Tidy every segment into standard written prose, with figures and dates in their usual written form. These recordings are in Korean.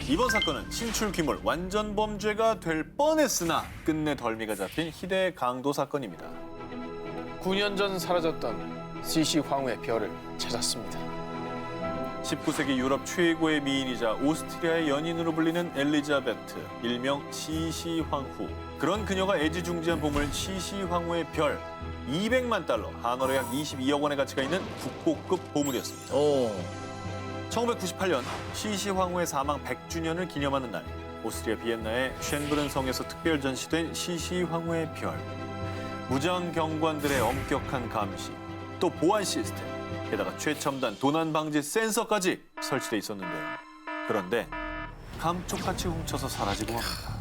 이번 사건은 신출 귀몰 완전 범죄가 될 뻔했으나 끝내 덜미가 잡힌 희대의 강도 사건입니다. 9년 전 사라졌던 CC 황후의 별을 찾았습니다. 19세기 유럽 최고의 미인이자 오스트리아의 연인으로 불리는 엘리자베트, 일명 CC 황후. 그런 그녀가 애지중지한 보물 CC 황후의 별, 200만 달러, 한화로 약 22억 원의 가치가 있는 국보급 보물이었습니다. 1998년 CC 황후의 사망 100주년을 기념하는 날, 오스트리아 비엔나의 쉔브른 성에서 특별 전시된 CC 황후의 별. 무장 경관들의 엄격한 감시, 또 보안 시스템, 게다가 최첨단 도난 방지 센서까지 설치돼 있었는데요. 그런데 감쪽같이 훔쳐서 사라지고 맙니다.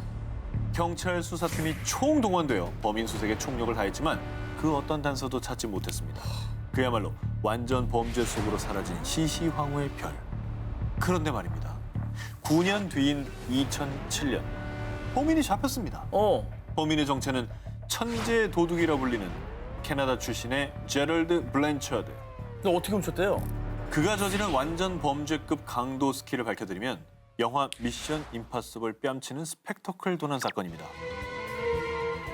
경찰 수사팀이 총동원되어 범인 수색에 총력을 다했지만 그 어떤 단서도 찾지 못했습니다. 그야말로 완전 범죄 속으로 사라진 CC 황후의 별. 그런데 말입니다. 9년 뒤인 2007년 범인이 잡혔습니다. 범인의 정체는 천재 도둑이라 불리는 캐나다 출신의 제럴드 블랜처드. 근데 어떻게 훔쳤대요? 그가 저지른 완전 범죄급 강도 스킬을 밝혀드리면 영화 미션 임파서블 뺨치는 스펙터클 도난 사건입니다.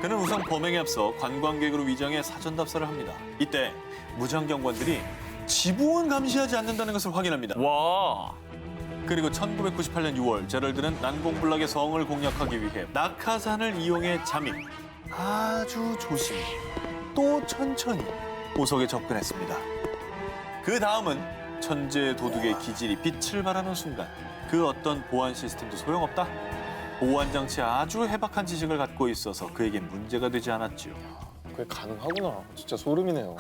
그는 우선 범행에 앞서 관광객으로 위장해 사전 답사를 합니다. 이때 무장경관들이 지붕은 감시하지 않는다는 것을 확인합니다. 와. 그리고 1998년 6월 제럴드는 난공불락의 성을 공략하기 위해 낙하산을 이용해 잠입. 아주 조심히 또 천천히 보석에 접근했습니다. 그 다음은 천재 도둑의 기질이 빛을 발하는 순간 그 어떤 보안 시스템도 소용없다. 보안 장치에 아주 해박한 지식을 갖고 있어서 그에겐 문제가 되지 않았지요. 그게 가능하구나. 진짜 소름이네요.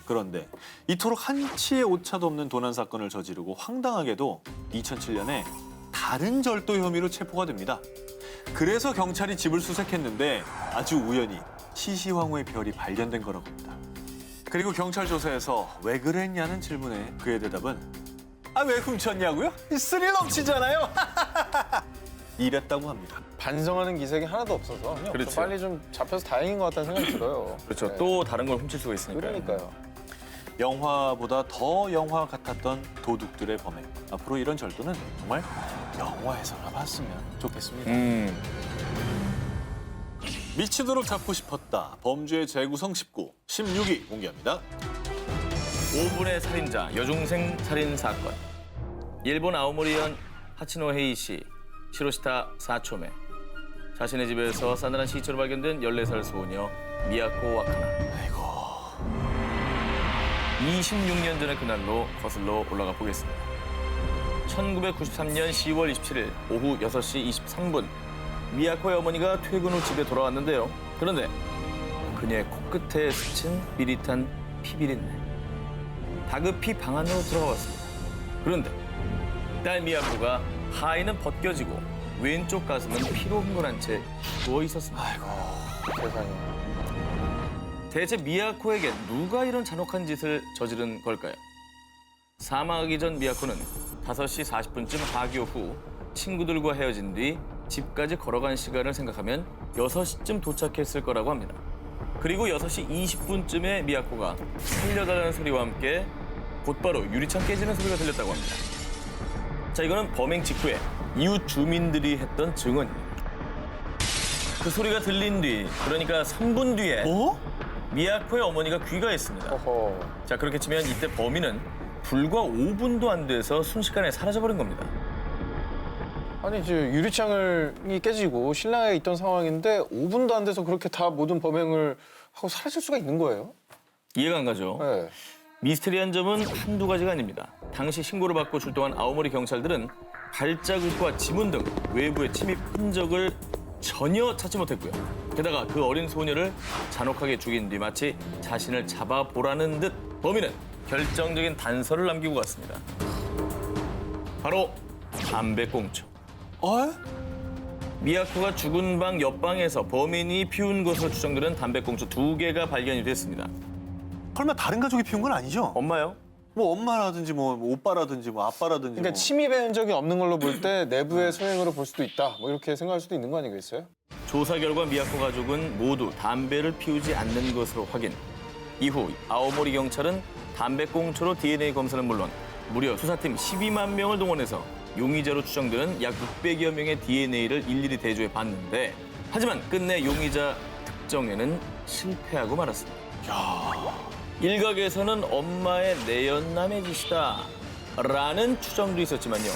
그런데 이토록 한치의 오차도 없는 도난 사건을 저지르고 황당하게도 2007년에 다른 절도 혐의로 체포가 됩니다. 그래서 경찰이 집을 수색했는데 아주 우연히 CC 황후의 별이 발견된 거라고 합니다. 그리고 경찰 조사에서 왜 그랬냐는 질문에 그의 대답은 왜 훔쳤냐고요? 스릴 넘치잖아요. 이랬다고 합니다. 반성하는 기색이 하나도 없어서 그렇죠. 좀 빨리 좀 잡혀서 다행인 것 같다는 생각이 들어요. 그렇죠. 네. 또 다른 걸 훔칠 수가 있으니까. 그러니까요. 영화보다 더 영화 같았던 도둑들의 범행. 앞으로 이런 절도는 정말 영화에서나 봤으면 좋겠습니다. 미치도록 잡고 싶었다. 범죄의 재구성 19, 16위 공개합니다. 5분의 살인자, 여중생 살인 사건. 일본 아오모리현 하치노 헤이시, 시로시타 사초메. 자신의 집에서 싸늘한 시체로 발견된 14살 소녀 미야코 와카나. 아이고. 26년 전의 그날로 거슬러 올라가 보겠습니다. 1993년 10월 27일 오후 6시 23분 미야코의 어머니가 퇴근 후 집에 돌아왔는데요. 그런데 그녀의 코끝에 스친 비릿한 피비린내. 다급히 방 안으로 들어갔습니다. 그런데 딸 미야코가 하의는 벗겨지고 왼쪽 가슴은 피로 흥건한 채 누워 있었습니다. 세상에. 대체 미야코에게 누가 이런 잔혹한 짓을 저지른 걸까요? 사망하기 전 미야코는 5시 40분쯤 하교 후 친구들과 헤어진 뒤 집까지 걸어간 시간을 생각하면 6시쯤 도착했을 거라고 합니다. 그리고 6시 20분쯤에 미야코가 살려달라는 소리와 함께 곧바로 유리창 깨지는 소리가 들렸다고 합니다. 자, 이거는 범행 직후에 이웃 주민들이 했던 증언입니다. 그 소리가 들린 뒤, 그러니까 3분 뒤에 미야코의 어머니가 귀가했습니다. 어허. 자, 그렇게 치면 이때 범인은 불과 5분도 안 돼서 순식간에 사라져버린 겁니다. 아니 이제 유리창이 깨지고 신랑이 있던 상황인데 5분도 안 돼서 그렇게 다 모든 범행을 하고 사라질 수가 있는 거예요? 이해가 안 가죠? 네. 미스테리한 점은 한두 가지가 아닙니다. 당시 신고를 받고 출동한 아오모리 경찰들은 발자국과 지문 등 외부의 침입 흔적을 전혀 찾지 못했고요. 게다가 그 어린 소녀를 잔혹하게 죽인 뒤 마치 자신을 잡아보라는 듯 범인은 결정적인 단서를 남기고 갔습니다. 바로 담배꽁초. 미야코가 죽은 방 옆방에서 범인이 피운 것으로 추정되는 담배꽁초 2개가 발견이 됐습니다. 설마 다른 가족이 피운 건 아니죠? 엄마요? 뭐 엄마라든지 뭐 오빠라든지 뭐 아빠라든지 그러니까 뭐. 침입의 흔적이 없는 걸로 볼 때 내부의 소행으로 볼 수도 있다. 뭐 이렇게 생각할 수도 있는 거 아니겠어요? 조사 결과 미야코 가족은 모두 담배를 피우지 않는 것으로 확인. 이후 아오모리 경찰은 담배꽁초로 DNA 검사는 물론 무려 수사팀 12만 명을 동원해서 용의자로 추정되는 약 600여 명의 DNA를 일일이 대조해 봤는데 하지만 끝내 용의자 특정에는 실패하고 말았습니다. 일각에서는 엄마의 내연남의 짓이다 라는 추정도 있었지만요.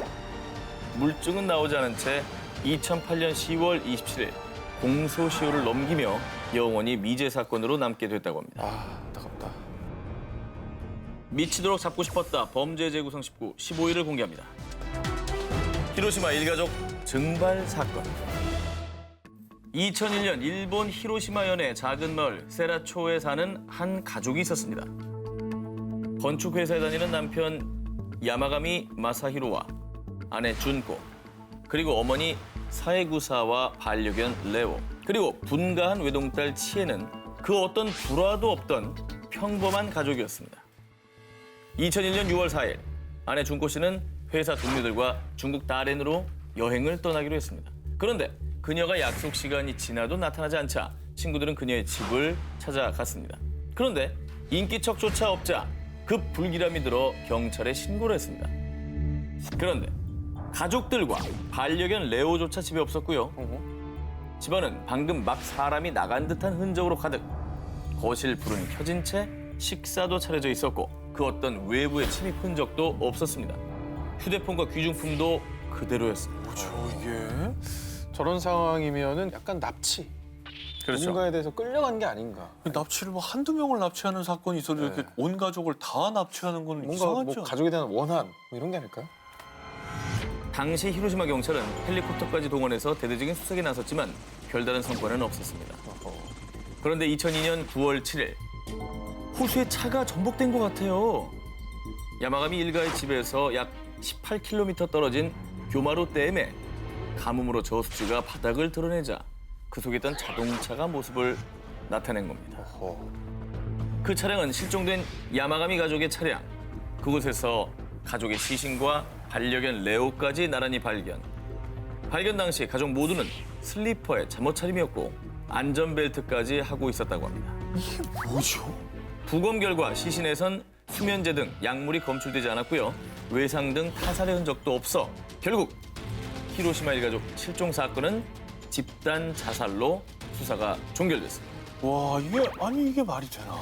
물증은 나오지 않은 채 2008년 10월 27일 공소시효를 넘기며 영원히 미제 사건으로 남게 됐다고 합니다. 아, 안타깝다. 미치도록 잡고 싶었다. 범죄 재구성 19, 15일을 공개합니다. 히로시마 일가족 증발 사건. 2001년 일본 히로시마현의 작은 마을 세라초에 사는 한 가족이 있었습니다. 건축회사에 다니는 남편 야마가미 마사히로와 아내 준코, 그리고 어머니 사에구사와 반려견 레오, 그리고 분가한 외동딸 치에는 그 어떤 불화도 없던 평범한 가족이었습니다. 2001년 6월 4일 아내 준코 씨는 회사 동료들과 중국 다롄으로 여행을 떠나기로 했습니다. 그런데 그녀가 약속 시간이 지나도 나타나지 않자 친구들은 그녀의 집을 찾아갔습니다. 그런데 인기척조차 없자 급 불길함이 들어 경찰에 신고를 했습니다. 그런데 가족들과 반려견 레오조차 집에 없었고요. 집안은 방금 막 사람이 나간 듯한 흔적으로 가득. 거실 불은 켜진 채 식사도 차려져 있었고 그 어떤 외부의 침입 흔적도 없었습니다. 휴대폰과 귀중품도 그대로였습니다. 뭐죠, 이게? 저런 상황이면은 약간 납치. 누군가에 대해서 끌려간 게 아닌가. 납치를 뭐 한두 명을 납치하는 사건이 있어도 이렇게 온 가족을 다 납치하는 건 뭔가 이상하죠. 뭐 가족에 대한 원한 뭐 이런 게 아닐까요? 당시 히로시마 경찰은 헬리콥터까지 동원해서 대대적인 수색에 나섰지만 별다른 성과는 없었습니다. 그런데 2002년 9월 7일 호수에 차가 전복된 것 같아요. 야마가미 일가의 집에서 약 18km 떨어진 교마루 댐에 가뭄으로 저수지가 바닥을 드러내자 그 속에 있던 자동차가 모습을 나타낸 겁니다. 그 차량은 실종된 야마가미 가족의 차량. 그곳에서 가족의 시신과 반려견 레오까지 나란히 발견. 발견 당시 가족 모두는 슬리퍼에 잠옷 차림이었고 안전벨트까지 하고 있었다고 합니다. 이게 뭐죠? 부검 결과 시신에선 수면제 등 약물이 검출되지 않았고요. 외상 등 타살의 흔적도 없어 결국 히로시마 일가족 실종 사건은 집단 자살로 수사가 종결됐습니다. 와, 이게 말이 되나?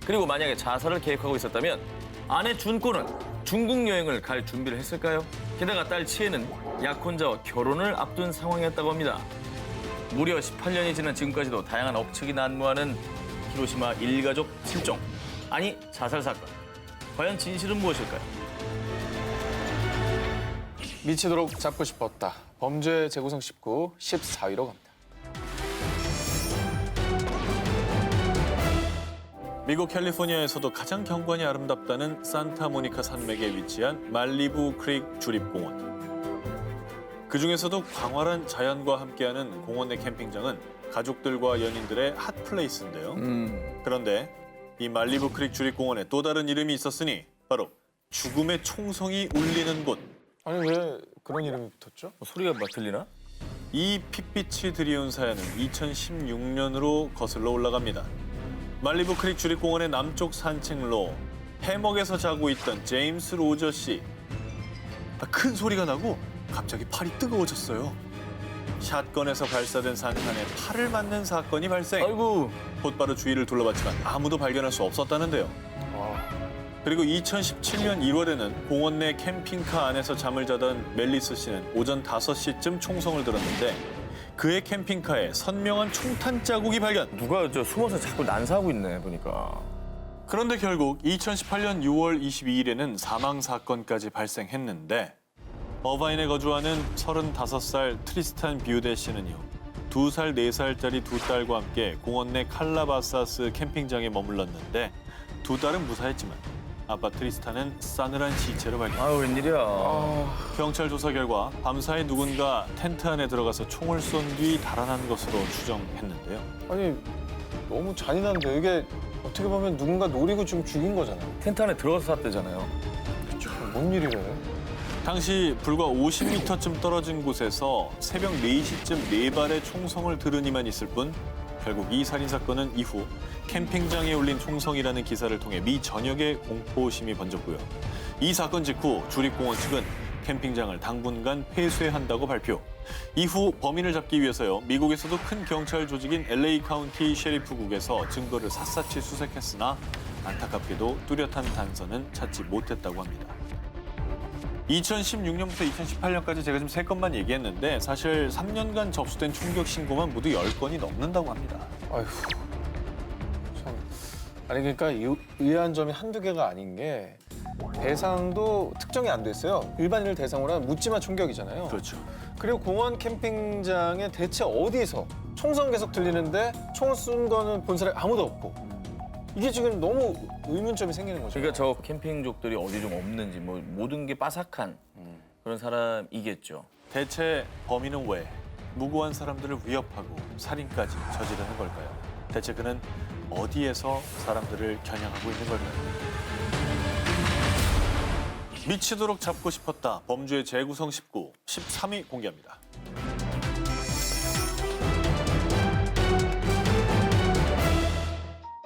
그리고 만약에 자살을 계획하고 있었다면 아내 준코는 중국 여행을 갈 준비를 했을까요? 게다가 딸 치에는 약혼자와 결혼을 앞둔 상황이었다고 합니다. 무려 18년이 지난 지금까지도 다양한 억측이 난무하는 히로시마 일가족 실종, 아니 자살 사건. 과연 진실은 무엇일까요? 미치도록 잡고 싶었다. 범죄 재구성 19, 14위로 갑니다. 미국 캘리포니아에서도 가장 경관이 아름답다는 산타모니카 산맥에 위치한 말리부 크릭 주립공원. 그중에서도 광활한 자연과 함께하는 공원 내 캠핑장은 가족들과 연인들의 핫플레이스인데요. 그런데 이 말리부 크릭 주립공원에 또 다른 이름이 있었으니 바로 죽음의 총성이 울리는 곳. 아니 왜 그런 이름이 붙었죠? 소리가 막 들리나? 이 핏빛이 드리운 사연은 2016년으로 거슬러 올라갑니다. 말리부 크릭 주립공원의 남쪽 산책로 해먹에서 자고 있던 제임스 로저 씨. 큰 소리가 나고 갑자기 팔이 뜨거워졌어요. 샷건에서 발사된 산탄에 팔을 맞는 사건이 발생. 아이고. 곧바로 주위를 둘러봤지만 아무도 발견할 수 없었다는데요. 그리고 2017년 1월에는 공원 내 캠핑카 안에서 잠을 자던 멜리스 씨는 오전 5시쯤 총성을 들었는데 그의 캠핑카에 선명한 총탄 자국이 발견. 누가 저 숨어서 자꾸 난사하고 있네 보니까. 그런데 결국 2018년 6월 22일에는 사망 사건까지 발생했는데 어바인에 거주하는 35살 트리스탄 뷰데 씨는요. 2살, 4살짜리 두 딸과 함께 공원 내 칼라바사스 캠핑장에 머물렀는데 두 딸은 무사했지만 아빠 트리스탄은 싸늘한 시체로 발견. 아유 웬일이야. 경찰 조사 결과 밤사이 누군가 텐트 안에 들어가서 총을 쏜 뒤 달아난 것으로 추정했는데요. 아니 너무 잔인한데 이게 어떻게 보면 누군가 노리고 지금 죽인 거잖아요. 텐트 안에 들어가서 샀대잖아요. 뭔 일이래? 당시 불과 50m쯤 떨어진 곳에서 새벽 4시쯤 4발의 총성을 들으니만 있을 뿐 결국 이 살인사건은 이후 캠핑장에 올린 총성이라는 기사를 통해 미 전역에 공포심이 번졌고요. 이 사건 직후 주립공원 측은 캠핑장을 당분간 폐쇄해야 한다고 발표. 이후 범인을 잡기 위해서요. 미국에서도 큰 경찰 조직인 LA 카운티 셰리프국에서 증거를 샅샅이 수색했으나 안타깝게도 뚜렷한 단서는 찾지 못했다고 합니다. 2016년부터 2018년까지 제가 지금 3건만 얘기했는데 사실 3년간 접수된 총격 신고만 모두 10건이 넘는다고 합니다. 아휴, 참. 아니 그러니까 의아한 점이 한두 개가 아닌 게 대상도 특정이 안 됐어요. 일반인을 대상으로 한 묻지마 총격이잖아요. 그렇죠. 그리고 공원 캠핑장에 대체 어디서 총성 계속 들리는데 총을 쏜 거는 본 사람이 아무도 없고 이게 지금 너무 의문점이 생기는 거죠. 그러니까 저 캠핑족들이 어디 좀 없는지 뭐 모든 게 빠삭한 그런 사람이겠죠. 대체 범인은 왜 무고한 사람들을 위협하고 살인까지 저지르는 걸까요? 대체 그는 어디에서 사람들을 겨냥하고 있는 걸까요? 미치도록 잡고 싶었다. 범죄의 재구성 19, 13위 공개합니다.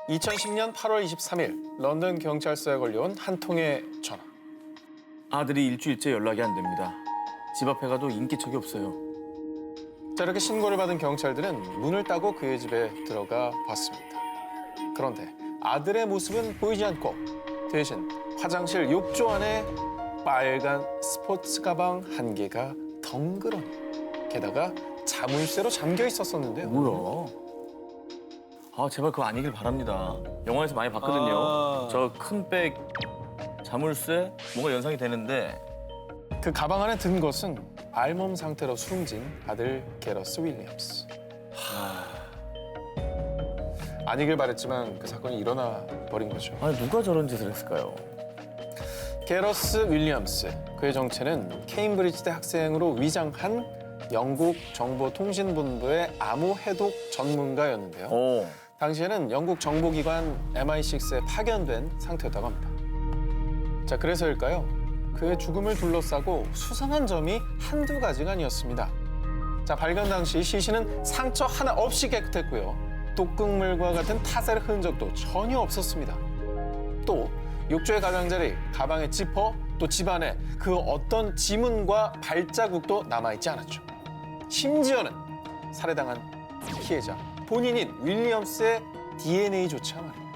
(2010년 8월 23일) 런던 경찰서에 걸려온 한 통의 전화. 아들이 일주일째 연락이 안 됩니다. 집 앞에 가도 인기척이 없어요. 자, 이렇게 신고를 받은 경찰들은 문을 따고 그의 집에 들어가 봤습니다. 그런데 아들의 모습은 보이지 않고 대신 화장실 욕조 안에 빨간 스포츠 가방 한 개가 덩그러니 게다가 자물쇠로 잠겨 있었었는데요. 뭐야? 아 제발 그거 아니길 바랍니다. 영화에서 많이 봤거든요. 아. 저 큰 백 자물쇠 뭔가 연상이 되는데 그 가방 안에 든 것은 알몸 상태로 숨진 아들 게러스 윌리엄스. 아니길 바랬지만 그 사건이 일어나 버린 거죠. 아니 누가 저런 짓을 했을까요? 게러스 윌리엄스, 그의 정체는 케임브리지대 학생으로 위장한 영국 정보통신본부의 암호 해독 전문가였는데요. 오. 당시에는 영국 정보기관 MI6에 파견된 상태였다고 합니다. 자, 그래서일까요? 그의 죽음을 둘러싸고 수상한 점이 한두 가지가 아니었습니다. 자, 발견 당시 시신은 상처 하나 없이 깨끗했고요. 독극물과 같은 타살 흔적도 전혀 없었습니다. 또 욕조의 가장자리, 가방의 지퍼, 또 집안에 그 어떤 지문과 발자국도 남아있지 않았죠. 심지어는 살해당한 피해자 본인인 윌리엄스의 DNA조차 말입니다.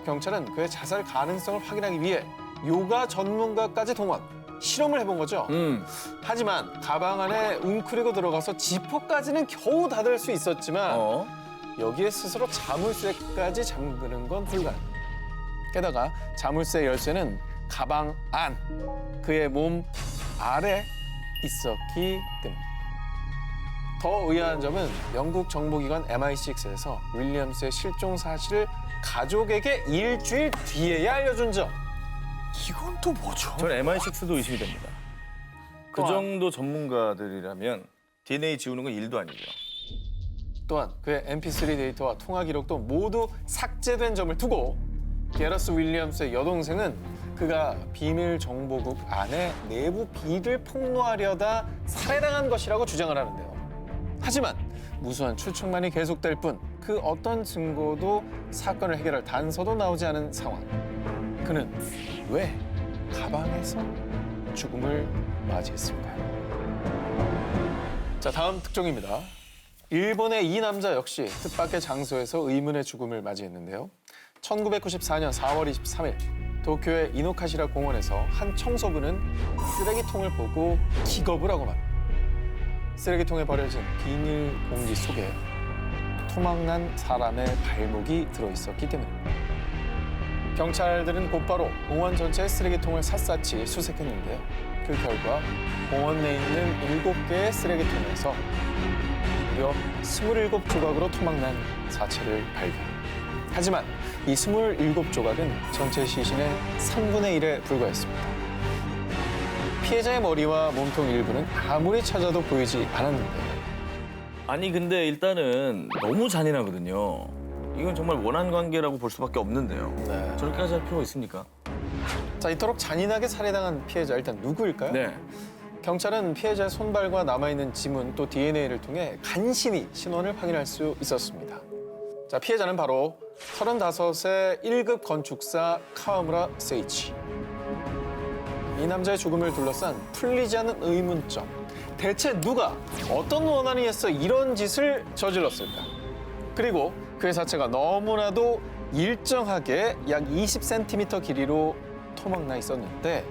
경찰은 그의 자살 가능성을 확인하기 위해 요가 전문가까지 동원, 실험을 해본 거죠. 하지만 가방 안에 웅크리고 들어가서 지퍼까지는 겨우 닫을 수 있었지만 여기에 스스로 자물쇠까지 잠그는 건 불가능. 게다가 자물쇠 열쇠는 가방 안, 그의 몸 아래 있었기 때문에. 더 의아한 점은 영국 정보기관 MI6에서 윌리엄스의 실종 사실을 가족에게 일주일 뒤에야 알려준 점. 이건 또 뭐죠? 저는 MI6도 의심이 됩니다. 그 정도 전문가들이라면 DNA 지우는 건 일도 아니죠. 또한 그의 MP3 데이터와 통화 기록도 모두 삭제된 점을 두고 게러스 윌리엄스의 여동생은 그가 비밀 정보국 안에 내부 비리를 폭로하려다 살해당한 것이라고 주장을 하는데요. 하지만 무수한 추측만이 계속될 뿐 그 어떤 증거도 사건을 해결할 단서도 나오지 않은 상황. 그는 왜 가방에서 죽음을 맞이했을까요? 자, 다음 특종입니다. 일본의 이 남자 역시 뜻밖의 장소에서 의문의 죽음을 맞이했는데요. 1994년 4월 23일 도쿄의 이노카시라 공원에서 한 청소부는 쓰레기통을 보고 기겁을 하고 말. 쓰레기통에 버려진 비닐 봉지 속에 토막난 사람의 발목이 들어있었기 때문입니다. 경찰들은 곧바로 공원 전체의 쓰레기통을 샅샅이 수색했는데요. 그 결과 공원 내에 있는 7개의 쓰레기통에서 무려 27조각으로 토막난 사체를 발견. 하지만 이 27조각은 전체 시신의 3분의 1에 불과했습니다. 피해자의 머리와 몸통 일부는 아무리 찾아도 보이지 않았는데 아니 근데 일단은 너무 잔인하거든요. 이건 정말 원한 관계라고 볼 수밖에 없는데요. 네. 저렇게까지 할 필요가 있습니까? 자, 이토록 잔인하게 살해당한 피해자 일단 누구일까요? 네. 경찰은 피해자의 손발과 남아있는 지문 또 DNA를 통해 간신히 신원을 확인할 수 있었습니다. 자, 피해자는 바로 35세 1급 건축사 카와무라 세이치. 이 남자의 죽음을 둘러싼 풀리지 않는 의문점. 대체 누가, 어떤 원한이었어 이런 짓을 저질렀을까? 그리고 그 자체가 너무나도 일정하게 약 20cm 길이로 토막나 있었는데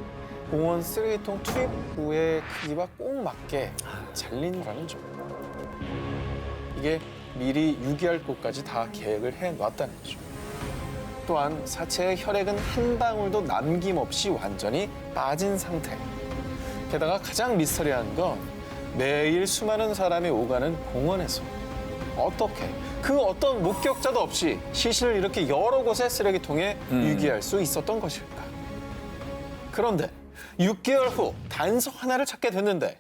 공원 쓰레기통 투입구의 크기와 꼭 맞게 잘린다는 점. 이게 미리 유기할 곳까지 다 계획을 해놨다는 거죠. 또한 사체의 혈액은 한 방울도 남김없이 완전히 빠진 상태. 게다가 가장 미스터리한 건 매일 수많은 사람이 오가는 공원에서 어떻게 그 어떤 목격자도 없이 시신을 이렇게 여러 곳의 쓰레기통에 유기할 수 있었던 것일까? 그런데 6개월 후 단서 하나를 찾게 됐는데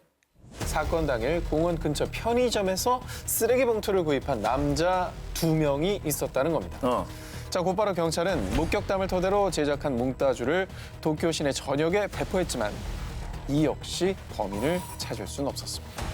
사건 당일 공원 근처 편의점에서 쓰레기 봉투를 구입한 남자 2명이 있었다는 겁니다. 자, 곧바로 경찰은 목격담을 토대로 제작한 몽따주를 도쿄 시내 전역에 배포했지만 이 역시 범인을 찾을 수는 없었습니다.